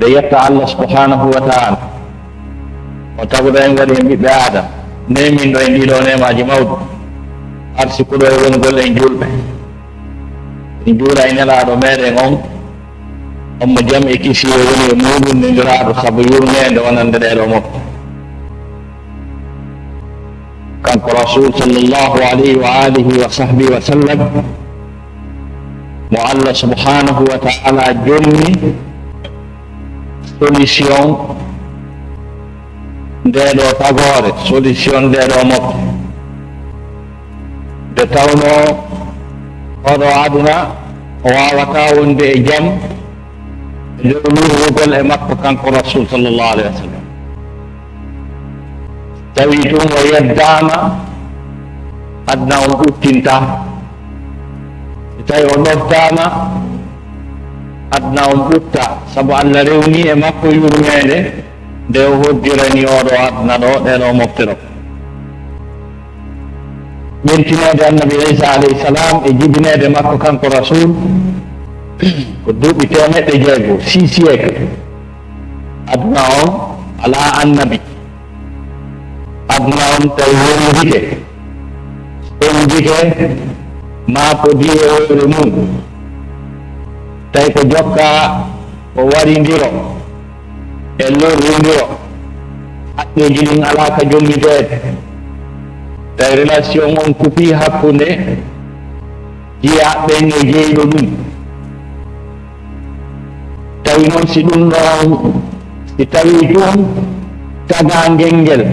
yetta Allah subhanahu wa ta'ala o taguɗo en waɗi en ɓiɓɓe adam nemin ɗo e ndiɗo nemaji mawɗi arsi kuɗo e wongol en julɓe en juula e nelaɗo meɗen on mo jaam e kisi o woni e muɗum nendiraɗo saabu yurnede wonande ɗeɗo mofte kanko rasul sallllahu alayhi wa alihi wa sahbihi wa sallam mo Allah subhanahu wa ta'ala jomni solution ndeɗo tagore, solution ndeɗo mofte nde tawno oɗo aduna o wawata wonde e jaam nder wurwugol e makko kanko rasul sallllahu alayhi wa sallam tawi tun o yeddama adna on ɓuttinta tawi o ɗoftama adna on ɓutta saabu Allah rewni e makko yurmede nde o hoddirani oɗo adna ɗo ɗeɗo mofte ɗo ƴentinede annabi Isa alayhi salam e jibinede makko kanko rasul ko duuɓi 6 siècle adna on ala annabi adna on tawi wondike ma ko diyewoyre mum tawi ko jokka ko warindiro e lorrindiro haqqeji ɗin ala ka jommitede tawi relation on kupi hakkunde jiyaɓen e jeyɗo ɗum tawi noon si ɗum ɗon si tawi tun tagangel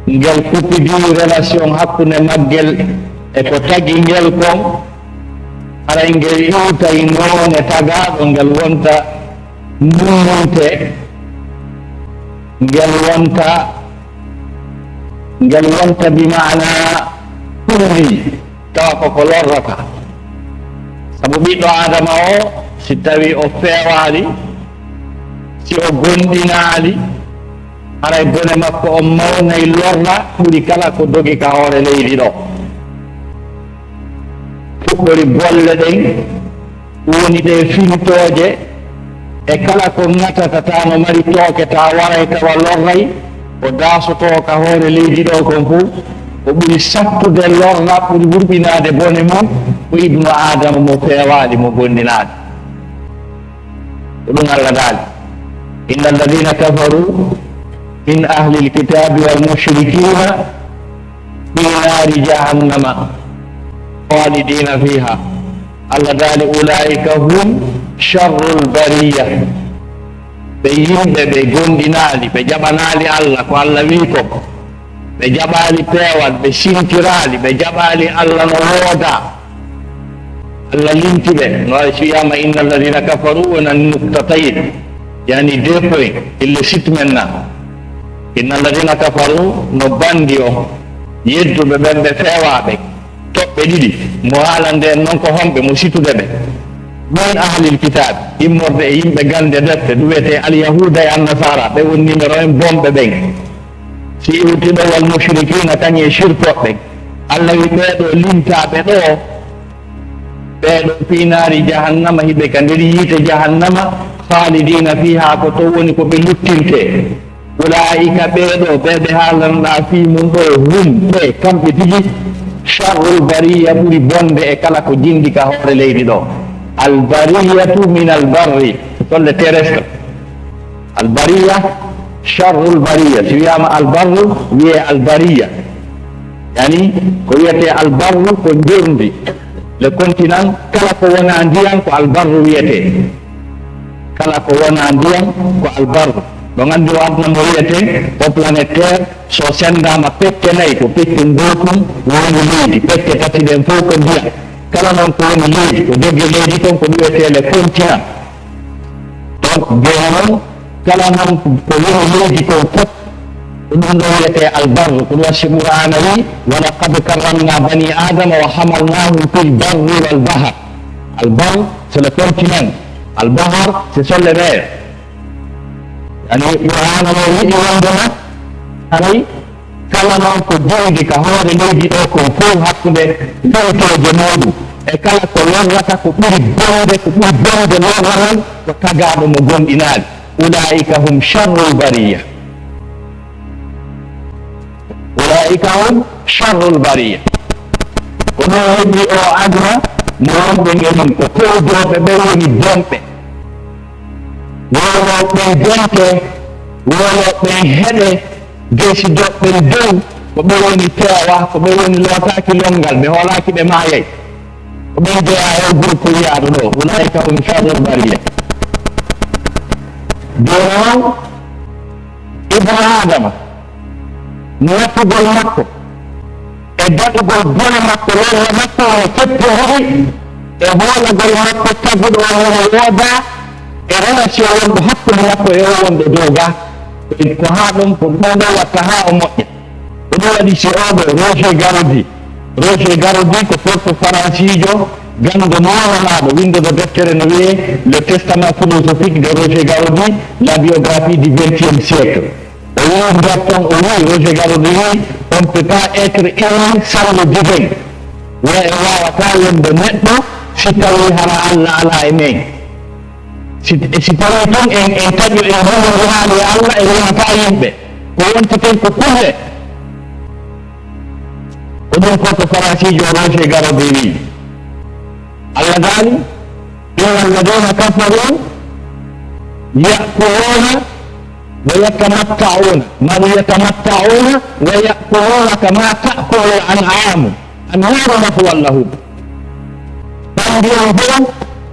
ngel kuppidi relation hakkunde maggel e ko tagi ngel kon aray ngel iwta e noone tagaɗo ngel wonta mummunte ngel wonta bimana ɗumri tawa koko lorrata sabu ɓiɗɗo adama o si tawi o fewali si o gondinali haray bone makko o mawnay lorna ɓuri kala ko dogi ka hoore leydi ɗo fuɗɗori bolle ɗen woni ɗe fintoje e kala ko ŋatatata no mari tooke ta waray tawa lorray o dasoto ka hoore leydi ɗo kon fof o ɓuri sattude lorna ɓuri wurɓinade bone mum ko ibnu adama mo feewali mo gondinade ko ɗum Allah daali inna alladina kafaru min ahli lkitabi walmushrikina fi nari jahannama khalidina fiha Allah daali ulaika hum sharru lbariya ɓe yimɓe ɓe gondinali ɓe jaɓanali Allah ko Allah wi ko ɓe jaɓali peewal ɓe sintirali ɓe jaɓali Allah no wooda Allah limtiɓe no wawi so wiyama inna alladina kafaru wonan nuktatayn yani 2 points ille site men na inna alladina kafaru no bandi o yedduɓe ɓen ɓe feewaɓe toɓɓe ɗiɗi mo haala nden noon ko homɓe mo situde ɓe min ahlil kitab immorde e yimɓe gande defte ɗum wiyete alyahuda e annasara ɓe woni numéro 1 bomɓe ɓen si iwtiɗo wal mushrikina kañe shirkoɓɓe Allah wi ɓeeɗo limtaɓe ɗo ɓeeɗo finari jahannama hiɓe ka nder yiite jahannama khalidina fiha ko to woni ko ɓe luttinte ulaika ɓeeɗo ɓeɓe haalanɗa fi mum ɗo hum ɓe kamɓe tigi sharrul bariya ɓuri bonde e kala ko jindi ka hoore leydi ɗo albariyatu min albarri tolle terrestre albariya sharrul bariya si wiyama albarru wiye albariya yani ko wiyete albarru ko njondi le continent kala ko wona ndiyan ko albarru wiyete kala ko wona ndiyan ko albarru ɗo gandi o adna mo wiyete o planète terre so sendama pecce nayyi ko pecce gotum woni leydi pecce tati ɗen fof ko ndiyam kala noon ko woni leydi ko dogge leydi kon ko wiyetele continent donc joni noon kala noon ko woni leydi kon fof ko ɗum ɗo wiyete albarru ko ɗum wasi qur'ana wi wa laqad karramna bani adama wa hamalnahum fil barri wal bahr albarru c'est le continent albahar c'est sur les mers yani qur'ana mo yiɗi wondema haray kala noon ko joydi ka hoore leydi ɗo kon fof hakkude fewtoje muɗum e kala ko lorrata ko ɓuri bonde ko ɓuri bonde lorranan ko tagaɗo mo gonɗinaali ulaika hum charrul bariya ulaika hum charrul bariya ko ɗo heɓi o aduna mo wonɓe ngeɗum ko towdoɓe ɓe woni bonɓe woloɓe donke woloɓe heɗe gesi doɓɓen dow ko ɓe woni peewa ko ɓe woni lootaki longal ɓe hoolaki ɓe maayay ko ɓen jeeya e groupe wiyaɗo ɗo ulaika hum charrul bariya joni noon ibnu adama nattugol makko e daɗugol bone makko lorre makko o feppi hoɗi e hoolagol makko taguɗo o hono wooda e relation wonɗo hakkude makko e o wonɗo dow ga ko ha ɗum ko ɗoɗo watta ha o moƴƴa ko ɗum waɗi si oɗo Roger Garaudy ko porte francijo ganndo mawanaɗo windodo deftere no wiye le testament philosophique de Roger Garaudy la biographie du 20e siècle o wi nder ton o wi Roger Garaudy wi on ne peut pas être humain sans le divin wawata wonde neɗɗo si tawi hara Allah ala e men si tawi ton en taƴo en hono haali Allah e wonata yimɓe ko wonta ten ko kulle ko ɗum porte francijo Roger Garaudy wi Allah gaali inna alladina kafaru yakuluna wa yatamatta'una wa yakuluna kama ta'kulu al-an'amu annaru mathwan lahum ɓandiyon fo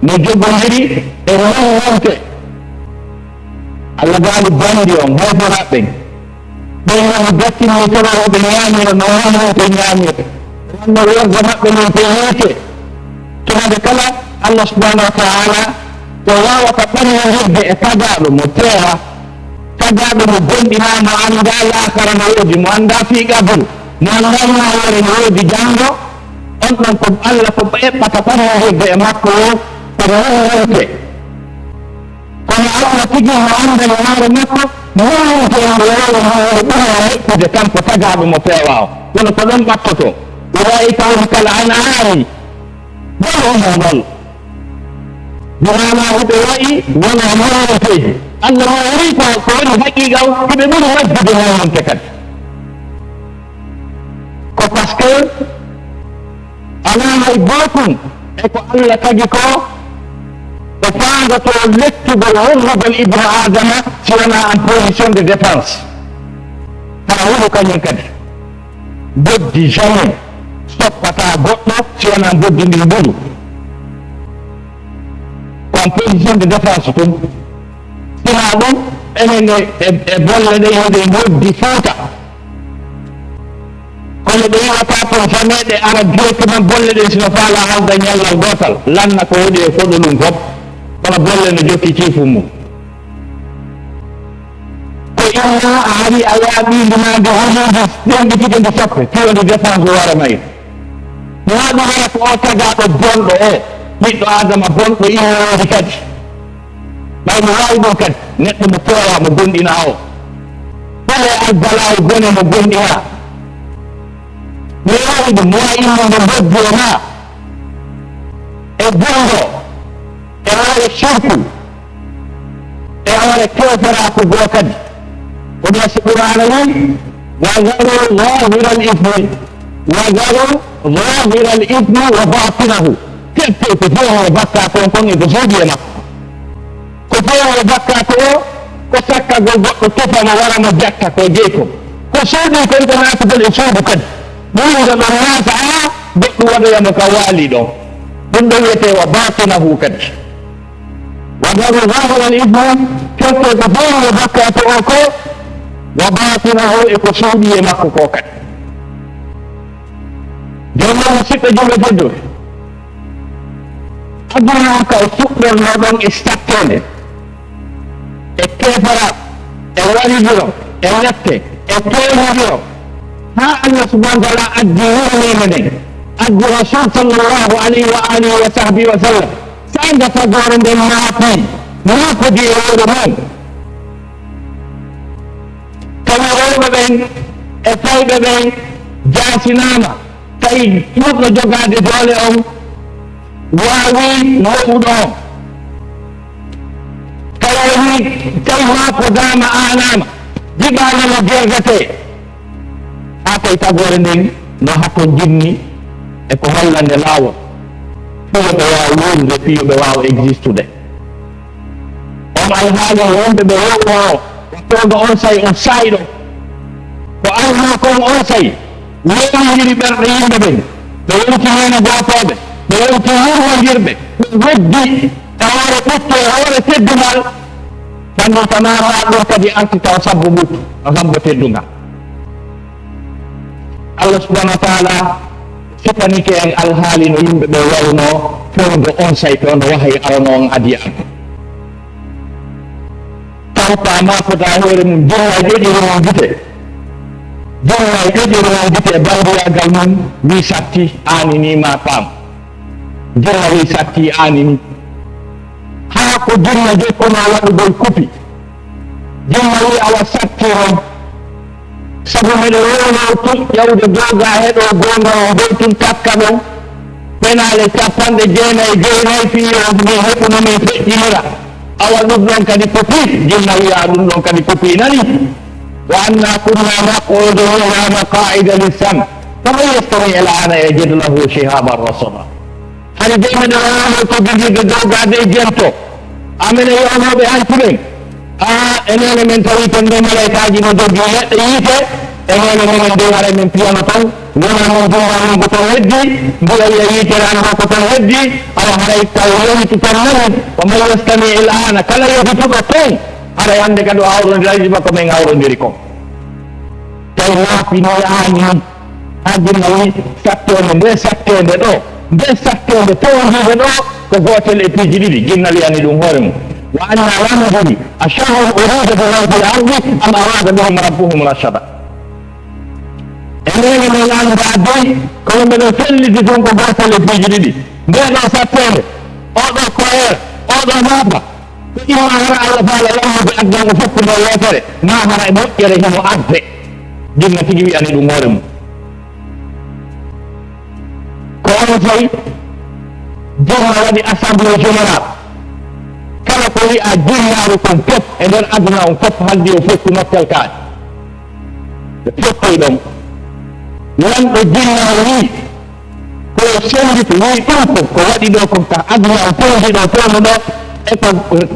no jogondiri e wonwonte Allah gaali bandi on hayforaɓɓen ɓen no gattini toroɓe ñaamira no wonwonte ñaamirta wonno worga maɓɓe non to yiite tunade kala Allah subhanahu wa ta'ala ko wawata ɓannodirde e tagaɗo mo teewa tagaɗo mo gonɗinama anda yakara no woodi mo anda fiiqabol mo andanma wore no woodi janggo on ɗon ko Allah ko eɓɓata ɓannodirde e makko o kono wonwonte kono Allah tigi mo andani hoore makko mo wonwonte mo wowo ɓura heɓɓude kanko tagaɗo mo peewa o kono ko ɗon ɓattoto ulaika hum kal an'ami wononol wonama huɓe wayi wona mawonteji Allah mo wari ko woni haqiqa koɓe ɓuri waddude mawonte kadi ko par ce que ala hay gotum eko Allah tagi ko o fandoto lettugol wonnogol ibnu adama si wona en position de défense haa wuɗo kañum kadi boddi jamais stoppata goɗɗo si wona boddi ndin mbuɗu en position de défense tum sina ɗum enen e bolle ɗe hode boddi fouta kono ɓe yiwata toon jamais ɗe ara directement bolle ɗen sino faala hawda ñallal gotal lanna ko woɗi e foɗo ɗum fof kono bolle no jokki ciifum mum ko inna a ari a yaaɓindinade honoji ɗenɗi ɗiɗi nde sappe tiwode défense wara mayi waɗu wara ko o tagaɗo bonɗo o ɓiɗɗo adama bonɗo innodi kadi ɓay mi wawi ɗum kadi neɗɗo mo peewa mo gonɗina o fole albalaw gone mo gonɗina mi wawi ɗum mi wawi innode boddi o ma e bongo e hoore shirku e hoore kewteraku goo kadi koɗo si qur'ana wi wagaru zahira al ithmi wagaru zahira al ithmi wa batinahu kebte ko fowo bakka toon kon e ko soodi e makko ko fowo bakka to o ko sakkagol goɗɗo tofama waramo jatta ko jeykom ko soodi kon ko naatugol e suudu kadi ɓuyga ɗon naata a goɗɗo waɗoyamo ka waali ɗon ɗum ɗo wiyete wa batinahu kadi wagaru zahira al ithmi kebte ko fowo bakka to o ko wa batinahu e ko soodi e makko ko kadi joni noon musidɓe julɓe tedduɓe aduna ka e fuɗɗorno ɗon e sattede e kefara e waridiro e nette e townidiro ha Allah subhanahu wa taala addi wurnima nden addi rasul sallllahu alayhi wa alihi wa sahbihi wa sallam sanga tagore nden naafodi e wuro mum tawi rewɓe ɓen e fayɓe ɓen jasinama tawi ɗuɗɗo jogade doole on واوي نوضو كلاوي كيما قدام آنام جبال مجرغتي أكي تغورنين نحكو جني eko hollande laawol fiyoɓe wawa wonde fiyoɓe wawa existude on alhaali wonɓe ɓe wowo wattoga on sayi on sayɗo ko alha kon on sayi wewndiri ɓerɗe yimɓe ɓen ɓe yewti hene gotoɓe ɓe yewti wurwodirɓe ɓe weddi e hoore ɓutto e hoore teddugal tanno tanama ɗum kadi arti taw sabbo ɓuttu sabbo teddungal allah subahanahu wa taala sifanike en alhaali no yimɓe ɓe wawno fewndo on say to no wahay arano on adi am tawta mafota hoore mum jonnay ɗeɗiroon gite jonnay ɗeɗiroon gite e bandiyagal mum wi satti ani ni ma paam jonna wi satti ani ni haa ko jonna jokkono waɗugol kupi jonna wi awa sattiron sabu meɗe wowno tun ƴawde googa heɗo gonga o goytun takka ɗon penale 49 fiyo mi heɓunomin feƴƴinira awa ɗum ɗon kadi kopi jinna wiya ɗum ɗon kadi kopi nani wa anna kunna naqudu minha maqaida lissam faman yastami al'ana yajidu lahu shihaban rasada hani de meɗe wowno to gidiɓe gogade jento amene yownoɓe hancuɓen enene men tawi ton ɗo malaikaji no jogui leɗɗe yiite enene minen de wara min piyano tan wona noon jumbanon ko ton heddi mboɗa wiya yiiterano ha ko ton heddi aɗa haray taw yewti tan nani o man yastami il ana kala yewtituɗo ton haɗa hande kadi o awrodiraji makko min awrodiri ko taw laapino yaani ha jinna wi sattede ɗo nde sattede towdiɓe ɗo ko gotel e piiji ɗiɗi jinna wiyani ɗum hoore mum wa anna la nadri ashahru urida bihim fil ardi am arada bihim rabbuhum rashada enene no lanuɗa doy kono mbeɗo felliti ton ko gotel e piiji ɗiɗi ndeɗo sattede oɗo koyer oɗo naaba ko imma hara allah taala lammude addango foppu ndo yetere ma hara e moƴƴere himo adde jinna tigi wiyani ɗum hoore mum ko ono tawi jinna waɗi assemblée général kala ko wi'a jinnaaru kon fof e nder aduna on fof haldi o foti nottel kaake ɓe fottoy ɗon wonɗo jinnaaru wi koyo senditi wi ɗum fof ko waɗi ɗo kon ka aduna on fewndi ɗo fewno ɗo e ko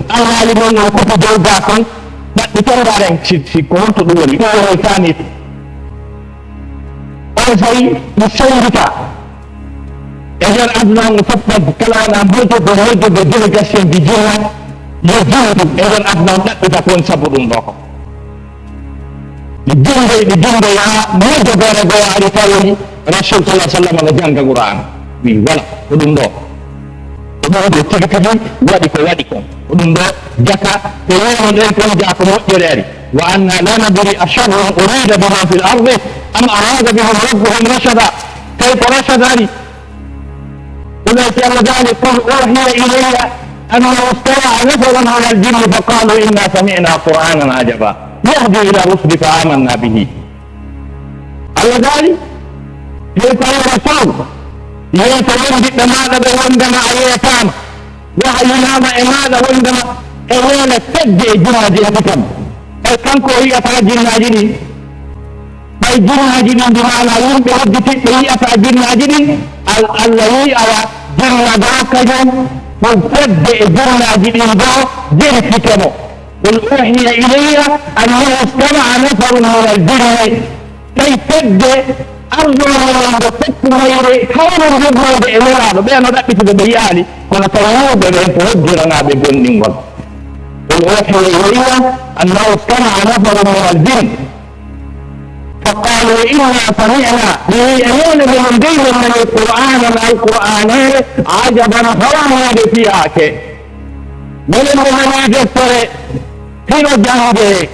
alhaali noon on foti dow ga kon ɗaɓɓitondaren si ko honto ɗum woni ɗum woni tanit on tawi mi sendita e nder aduna on fof kala wona moƴƴude délégation di jinna yo jinde e nder aduna on ɗaɓɓita ko woni sabu ɗum ɗo ko ɗi jinde ya moƴƴo gore goo ari tawi rasul sallah sallam no jangga qur'an wi voilà ko ɗum ɗo ko ɗum ɗo tigi kadi waɗi ko waɗi kon ko ɗum ɗo jaka ko wino ɗen kon jaa ko moƴƴere ari wa anna la nadri asharrun urida bihim fil ardi am arada bihim rabbuhum rashada tawi ko rashada ari أولئك الذين قل أوحي إلي أنه استمع نفر من الجن فقالوا إنا سمعنا قرآنا عجبا يهدي إلى الرشد فآمنا به الذين يقول رسول يتولد ماذا وعندما أيتام وحينام ماذا وعندما أولا تجي جنة جهتكم كم كوهي أفعى جنة جنة أي جنة جنة بمعنى يوم بهد تكهي أفعى جنة جنة الذي أرى جنة داكجا وفد جنة جنة جرفتنه قل أوحي إلي أنه استمع نفر من الجن كي فد أرجو من وفدت غير خير الجنة بإمراض بأنه دقت ببيالي كنا ترغب بأن تهجرنا بجن قل أوحي إلي أنه استمع نفر من الجن فقالوا إنا سمعنا ليأمون من دين من القرآن عجبا فواه بفياك من المهنة جسر كيلو جانبه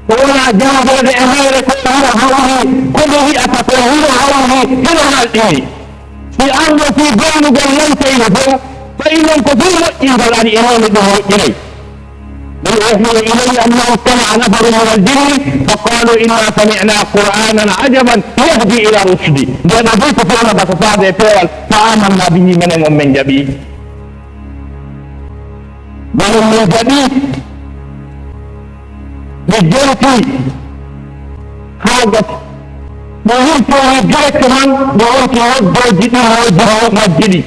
ولا جانبه لأمير كلها هواه كله أتفهمه هواه كله هالإيه في أرض في جانب جنتين فإن كثير إذا الذي إمام به إليه قل اوحي الي انه استمع نفر من الجن فقالوا انا سمعنا قرانا عجبا يهدي الى رشد لان بيت فينا بتصاد فيول فامنا به من جبي من جبي بالجنتي حاجه وانت وجهك كمان وانت وجه جدي وجه مسجدي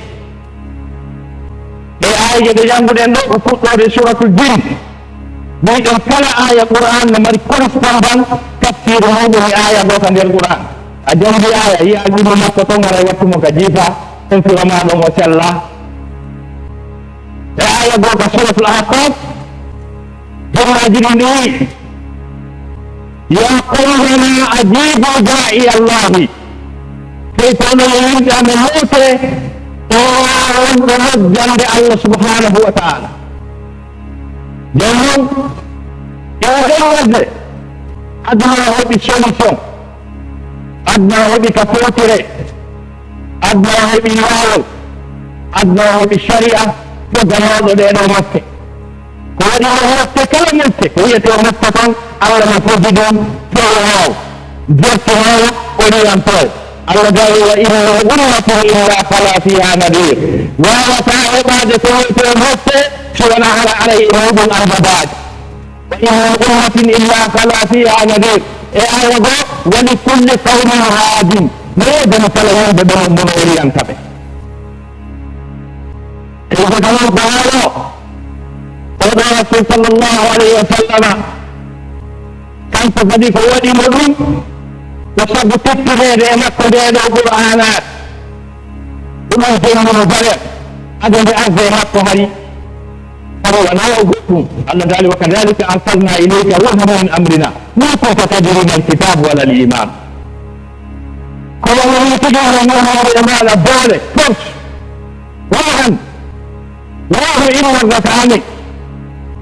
آية yang berendok untuk dari suratul jin. Baik kala ayat Quran mari korrespondan tafsir dari ayat dokan dari Quran. Ajan di ayat ya agama potong ngara waktu mo kajifa en firman mo Allah. Ayat dokan suratul ahqaf ini ya qawlana ajibu da'i Allah. Kita mengingat memote orang jande Allah subhanahu wa ta'ala jangan ada adna hobi solution adna hobi kapotire adna hobi nawal adna hobi syariah programado de no makke ko di hoste kala multe ko yete o mastatan Allah ma fodidon pro jertino oriental Allah jalla wa inna ummati illa fala fiha nadir wa ta'ala ba'da tawfiq mutte shawala ala alayhi rubul arbad wa inna ummati illa fala fiha nadir ayego wa li kulli qawmin hadin medan fala bedon mon orientabe ko dama baalo Rasul sallallahu alaihi wasallam kan tadi ko wadi modum وصاب تكتب لأنك دينا القرآنات وما يجينا من الفرق هذا بأعزة مكة هري فهو أنا أقولكم الله تعالى وكذلك أرسلنا إليك روحا من أمرنا ما كنت تدري من الكتاب ولا الإيمان قال الله يتجاه الله والإيمان الدولة فرش روحا روح إلا الرسالة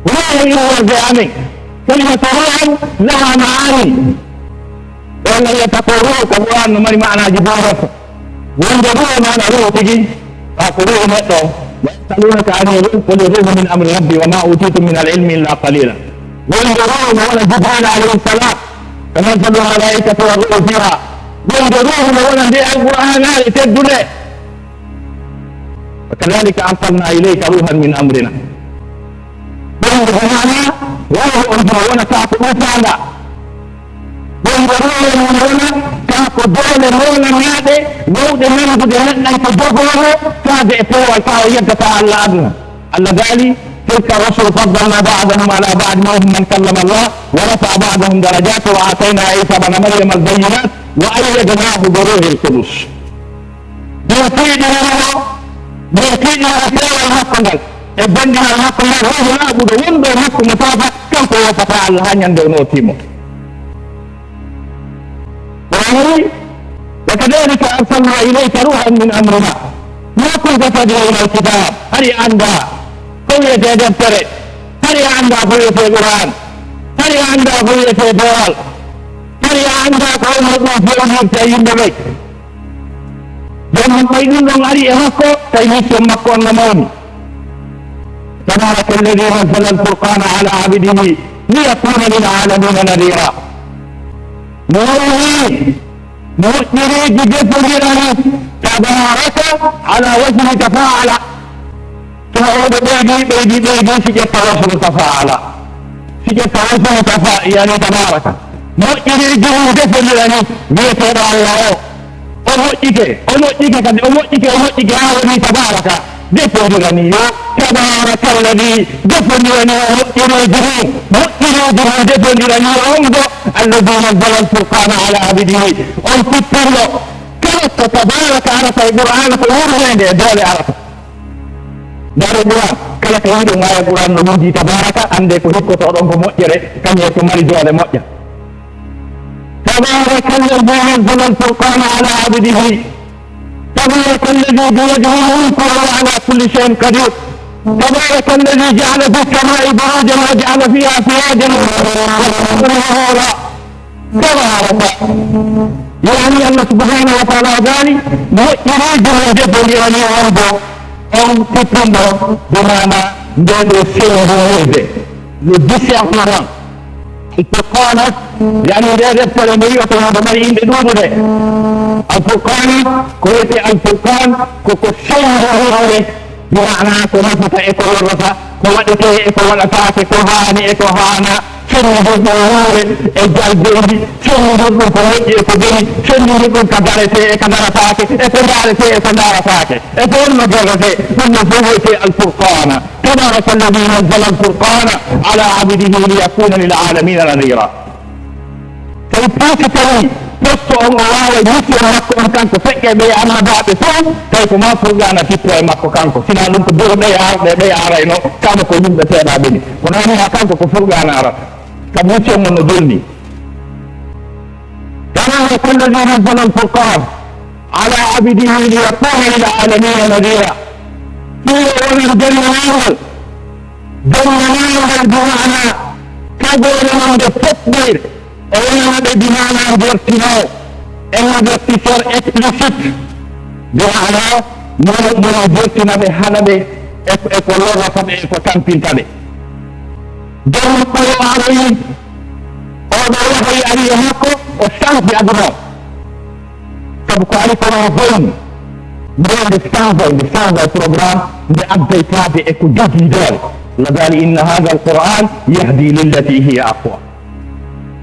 روح إلا الرسالة كلمة روحا لها معاني ولا يتقروا كمان مر معنا جبارة وندروا ما نروه تجي أقولوا ما تو يسألونك عن الروح قل الروح من أمر ربي وما أوتيتم من العلم إلا قليلا وندروا ولا جبريل عليه السلام تنزل الملائكة والروح فيها وندروا ولا دي القرآن تدل وكذلك أرسلنا إليك روحا من أمرنا وندروا ولا تعقلوا فعلا Wanda kako dole mola nade gode men bude nan ko dogono kade e pewal fa yadda ta Allah adna Allah gali تلك الرسل فضلنا بعضهم على بعض منهم من كلم الله ورفع بعضهم درجات وآتينا عيسى بن مريم البينات وأيدناه بروح القدس. بيتيجي أسئلة المقبل الدنيا المقبل هو نعبد وندو مكة مطابق كم هو فتعال هانيا دونو تيمو. وكذلك أرسلنا إليك روحا من أمرنا ما كنت تدري إلى الكتاب هل عندها قوية دفتر هل عندها قوية القرآن هل عندها قوية الدول هل عندها قوم الله في أمر تأيين بك جمع قيدون لهم أري أمكو تأيين مكو النمون تبارك الذي نزل الفرقان على عبده ليكون للعالمين نذيرا. يريد جسدنا تبارك على وجه تفاعل تعود بيدي سجد تواصل تفاعل سجد تواصل تفاعل يعني تبارك يريد جسدنا بيتر الله أموتك أموتك تبارك جسدني تبارك الذي جسدني جسدني انظر الذي نزل الفرقان على عبده انفكر له كانت تبارك عرف القرآن في الأمر دول عرف دار القرآن كلا كهيد ما القرآن نمجي تبارك عندك هكو تورم بمؤجر كم يكون مري دول مؤجر تبارك الذي نزل الفرقان على عبده تبارك الذي بيده الملك وهو على كل شيء قدير تبارك الذي جعل في السماء بروجا وجعل فيها سراجا ونهارا تبارك يعني الله سبحانه وتعالى ذلك يريد ان يجب ان يعرض او تتم بمعنى دون السنه le discernement. الفرقان يعني ده ربط المريوة ومريين بدونه الفرقان كويتي الفرقان كوكوشين هو بمعنى كنافة إيكو ورفة كوالتي إيكو والأفاك كوهاني إيكو هانا سنة الظهور الجلبين سنة الظهور إيكو بي سنة الظهور كدارتي كدارتاك إيكو دارتي كدارتاك إيكو المجرتي من فوهتي الفرقان تبارك الذي نزل الفرقان على عبده ليكون للعالمين نذيرا فالبوكتري posto on o wawa yitto makko on kanko fekke ɓe amadaɓe fof tawi ko ma furgana fitto e makko kanko sina ɗum ko duro ɓe arayno kama ko yimɓe seeɗa ɓeni kono woni ha kanko ko furgana arata kam wuccon mon no dolni تبارك الذي نزل الفرقان على عبده ليكون للعالمين نذيرا فيه ومن جنة بمعنى كبر من التكبير ومن بمعنى الارتناء ان الارتفاع اكسبليسيت بمعنى من الارتناء بحلبه اكولوغا فبه وكامبين تبه دون قوة عليهم وضعوه عليهاكو والشمس بأدنى تبقى عليكم وظلم من الستانفورد program بأبديتات اكو جديدة لذلك إن هذا القرآن يهدي للتي هي أقوى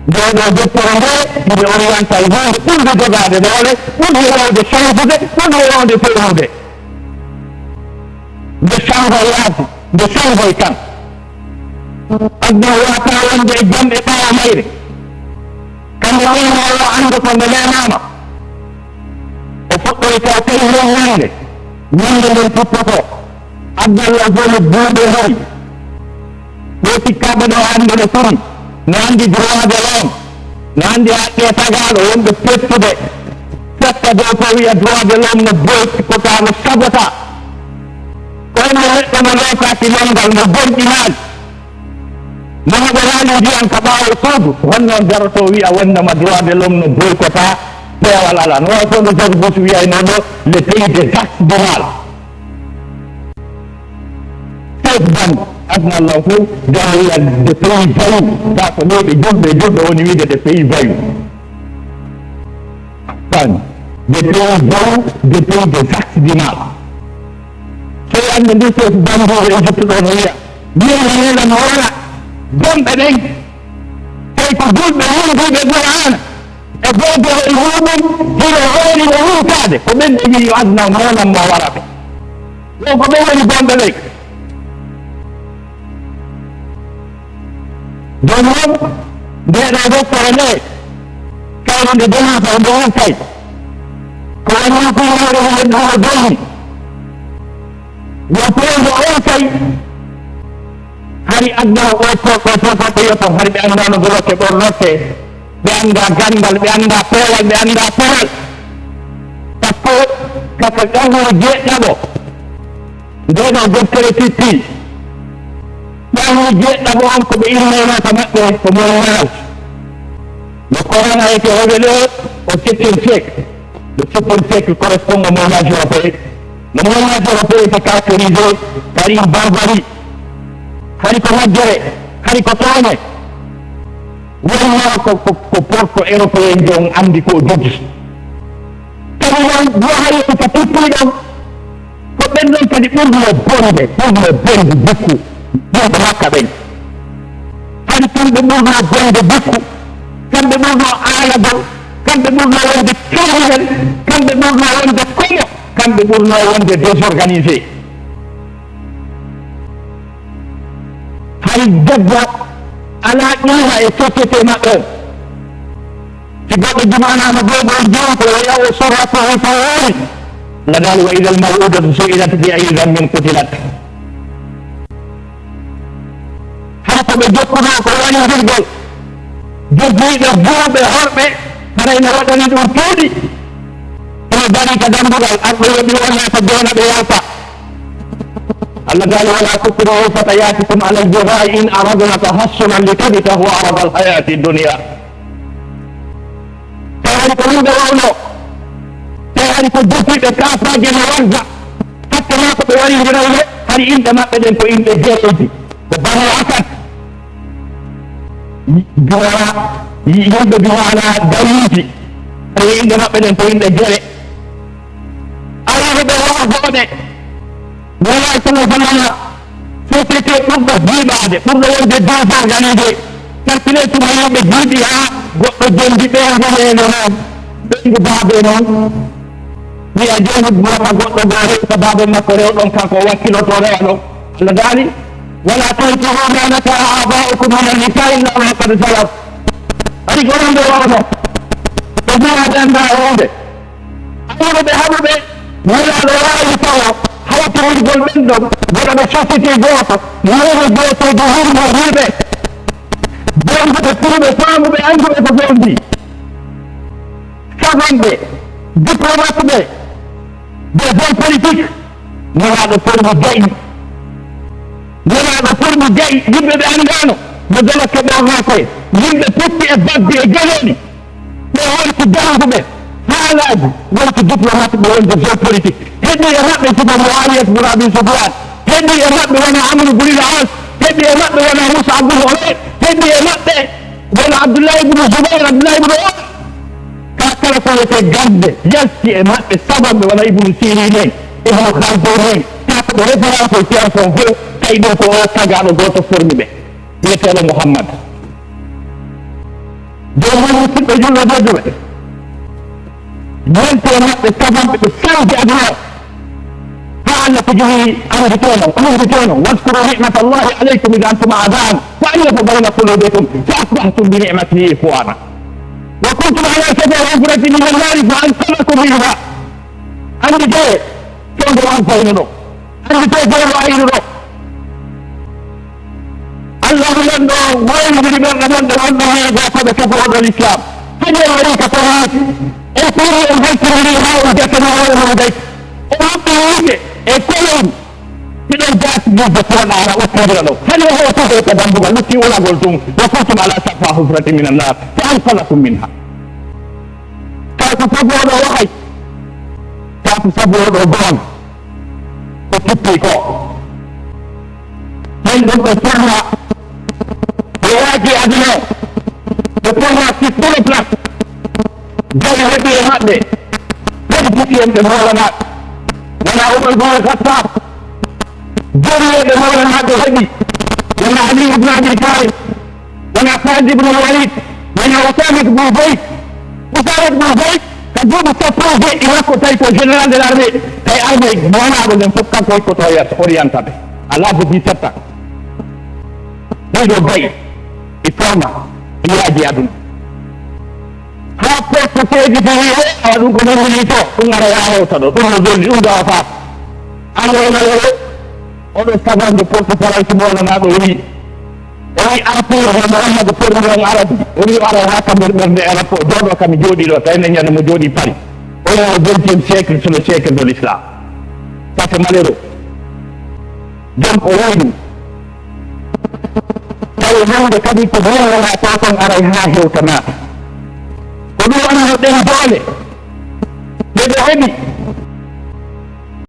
دولة دكتورة في أورينتاليزم كل جزء دولة كل يوم بشانفه كل يوم بفيروه بشانفه كان أبنى واتاون بجمع قوامير كان يقول الله عندكم لا نام وفقر كاتيه الله من الفتوى أبنى الله الدين ketika berdoaan berdoa, nanti doa dalam, nanti hati tagal, orang berpet tu, setiap doa doa dalam ngebuat kota Sabata, kau melihat mereka tinggal ngebuat iman, mengabarkan dia yang kabau itu, orang berdoa awan nama doa dalam ngebuat kota Pewalalan, orang berdoa suya ini lebih dekat dengan, dan أدنى الله ده هي الدفاعي فايو تعرفوا بيجوب ونميد الدفاعي فايو ثاني دفاعي فايو دفاعي بزاكس دينار شيء أن الناس يفضلوا هو يجب الأولوية مين نورا دون بدين كيف تقول بهون في بالقرآن أبواب الهوم هي غير الهوم كاذب ومن يجي أدنى مولا ما ورثه لو فضلوا يبون بدين Jangan dia ada kerana kalau dia dengar orang kait, kalau aku orang dengar, dia pun orang kait. Hari anda waktu itu hari anda negara keberlate, anda gandal, anda pelal, tapi katakanlah dia nabo, dia nak berkreatif. Yang dia tak boleh kebenaran sama kemuliaan. Lepas nak itu orang o chicken fake. The chicken fake correspond dengan mana apa? Mana apa itu karakterisasi dari barbari. Hari kemajuan, hari kotanya. Orang ko Eropa yang andi ko duduk. Kalau dua hari kita tutup dan kebenaran tadi pun boleh buku. Dia berakaban. Kan pembunuh benda buku, kan pembunuh alat, kan pembunuh benda kriminal, kan pembunuh benda konyol, kan pembunuh benda desorganisasi. Hari jaga anaknya itu sesama. Sebab di mana negara berjuang pelaya usaha perempuan. Lalu idal maudah suilat bi'aidan min qutilat. Berjumpa orang yang bergol, jadi berbuat berharap, karena ini orang yang berpudi. Kalau dari kadang bukan, aku lebih orang sejalan berapa. Allah Taala wala tukru fatayatikum ala al-jira'i in aradna tahassunan litabtahu arad al-hayati ad-dunya. Tahari kulinda wano, tahari kubuti berkafra jenawaza, hatta ma kutuwari jenawaza, hari inda ma kajen ko inda jeti, kebahayakan. yimɓe biwana dawiji aɗa inde maɓɓe ɗen ko yimɓe jere ariɓe ɓe wogoɓe wala sala sallama société ɓurɗo jiiɓade ɓurɗo wonde dosage anide calcule tuma yimɓe jiiɗi ha goɗɗo jondi ɓe gomeene noon ɓendu baabe noon wiya joni mama goɗɗo go rewta baabe makko rewɗon kanko wakkiloto rewa ɗon Allah daali wala tankihu ma nakaha aba'ukum min an-nisa'i illa ma qad salaf ari ko non ɓe wawno ɓe jaraɓe anda wonde awuɓe haɓuɓe wala ɗo wawi tawa hawtirgol ɓen ɗon waɗaɓe société goto wuro goto do hurmo hiɓe bonduɓe purɓe faamuɓe anduɓe ko bondi sabanɓe diplomate ɓe des hommes politiques walaɗo formi gayi walaɗo formi gayi yimɓe ɓe andano no doloke ɓornakoye yimɓe putti e bagge e geleɗi ɓe wonti janguɓe haalaji wonti diplomate ɓe wonde des hommes politiques heɗɗi e maɓɓe siko Muawiyat bun Abi Sufyan heɗɗi e maɓɓe wona Amru bun al-As heɗɗi e maɓɓe wona Mus'ab bun Umayr heɗɗi e maɓɓe wona Abdoullahi ibn Zubayr Abdoullahi ibn Umar kala ko wiyete gambe yalti e maɓɓe sabaɓe wona Ibnu Sirin en Ibnu Khaldun en taka ɗo référence o science o fof tawi ɗo ko o tagaɗo goto formi ɓe wiyeteɗo Mouhammad jomum musidɓe julɗo jojuɓe yalti e maɓɓe sabaɓe ɓe sawdi aduna o ha Allah ko jogi anditeno waskuru nicmata Allahi aleykum id antum a'dan wa allafa bayna qulubikum fa asbahtum bi nicmatihi ikhwana وكنتم على شفا حفرة من النار فأنقذكم منها عندي جاي كون دو أنفا ينو عندي جاي جاي وعين رو الله لنو وين من من وأنه يجاسد كفر الإسلام هذا يوريك فرات الكوري الهيكل اللي هاو جاتنا وين ديك وربي يجي الكلام كده جات جزء فرنا على وكبر له هل هو تهي تدنبغ التي ولا قلتم وكنتم على شفا حفرة من النار فأنقذكم منها saboɗo wahay kaatu saboɗo gon ko tippi ko hen ɗum ɓe forma ɓe waaji aduna ɓe forma sistole place jawi heɓi e maɓɓe ɓen puɗɗi en ɓe molanaɓe wona Umar bun al-Khattab joriyeɓe molanaɓe heɓi wona Ali ibn Abi Talib wona Khalid ibn al-Walid wona Usama ibn Zayd ka duuɓi sappoje e makko tawi ko général de l' armée tawi armée monaɗo nden fof kanko hokkoto orientate ala de 17 ans ɓeyɗo gayi e forma e yaaji aduna ha poste seedi tawi awa ɗum ko nandini to ɗum ara yahewta ɗo ɗum no zolli ɗum gawa faat alonaleo oɗo sagande poste faransi molanaɗo wi o wi arpure no Mouhamadou pormi on arabi o wi o ara ha kamɓe ɓerde arab o joɗo kam jooɗi ɗo tawi ne ñande mo jooɗi Paris o wi au 20e siècle c'est le siècle de l'islam ça c'est malheureux donc o wi ɗum tawi hande kadi ko bolana to kon aray ha hewtanaka ko ɗum wonno ɗen doole ɓeɓe heɓi